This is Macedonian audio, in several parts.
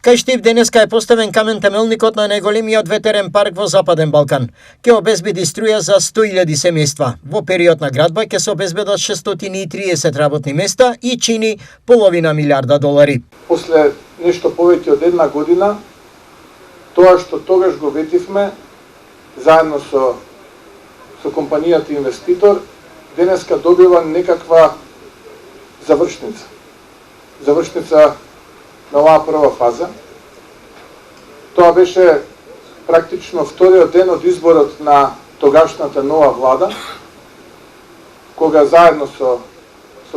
Кај Штип денеска е поставен камен темелникот на најголемиот ветерен парк во Западен Балкан. Ке обезбеди струја за 100.000 семејства. Во период на градба ќе се обезбедат 630 работни места и чини половина милиарда долари. После нешто повеќе од една година, тоа што тогаш го ветивме, заедно со компанијата инвеститор, денеска добива некаква завршница. Завршница на оваа прва фаза. Тоа беше практично вториот ден од изборот на тогашната нова влада, кога заедно со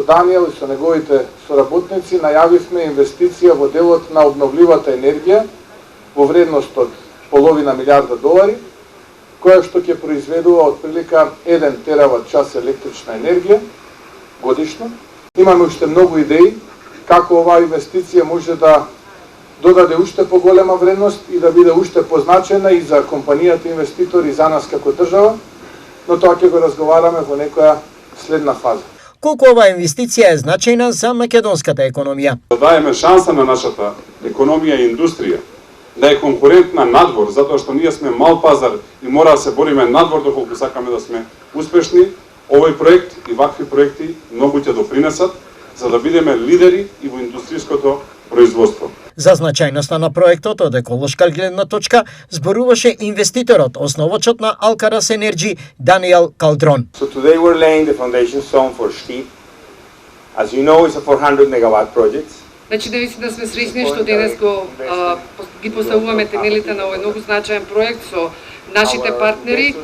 Даниел и со неговите соработници најавивме инвестиција во делот на обновливата енергија во вредност од половина милиарда долари, која што ќе произведува отприлика 1 терават час електрична енергија годишно. Имаме уште многу идеи како оваа инвестиција може да додаде уште поголема вредност и да биде уште позначена и за компанијата инвеститор и за нас како држава, но тоа ќе го разговараме во некоја следна фаза. Колку оваа инвестиција е значајна за македонската економија? Да даеме шанса на нашата економија и индустрија да е конкурентна надвор, затоа што ние сме мал пазар и мора да се бориме надвор доколку сакаме да сме успешни. Овој проект и вакви проекти многу ќе допринесат за да бидеме лидери и во индустријското производство. За значајноста на проектот од еколошка гледна точка зборуваше инвеститорот, основачот на Алкарас Енерджи, Даниел Калдрон. So today we're laying the foundation stone for Штип. As you know, it's a 400 megawatt project. Значи да сме среќни што денес ги поставуваме темелите на овој многу значаен проект со нашите партнери,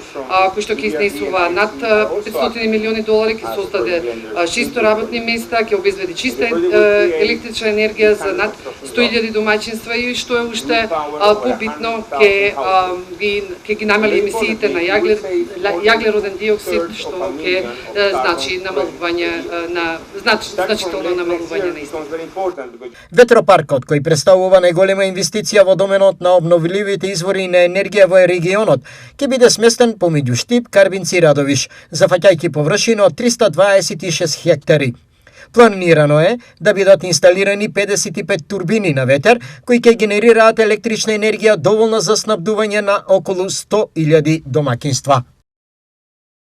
кои што ќе изнесува над 500 милиони долари, ќе создаде 600 работни места, ќе обезбеди чиста електрична енергија за над 100.000 домаќинства и што е уште побитно, ќе ги намали емисиите на јаглероден диоксид, што ќе значи намалување на значително намалување на истото. Ветропаркот, кој представува најголема инвестиција во доменот на обновливите извори на енергија во регионот, ќе биде сместен помеѓу Штип, Карбинци и Радовиш, зафаќајќи површина од 326 хектари. Планирано е да бидат инсталирани 55 турбини на ветер, кои ќе генерираат електрична енергија доволна за снабдување на околу 100.000 домаќинства.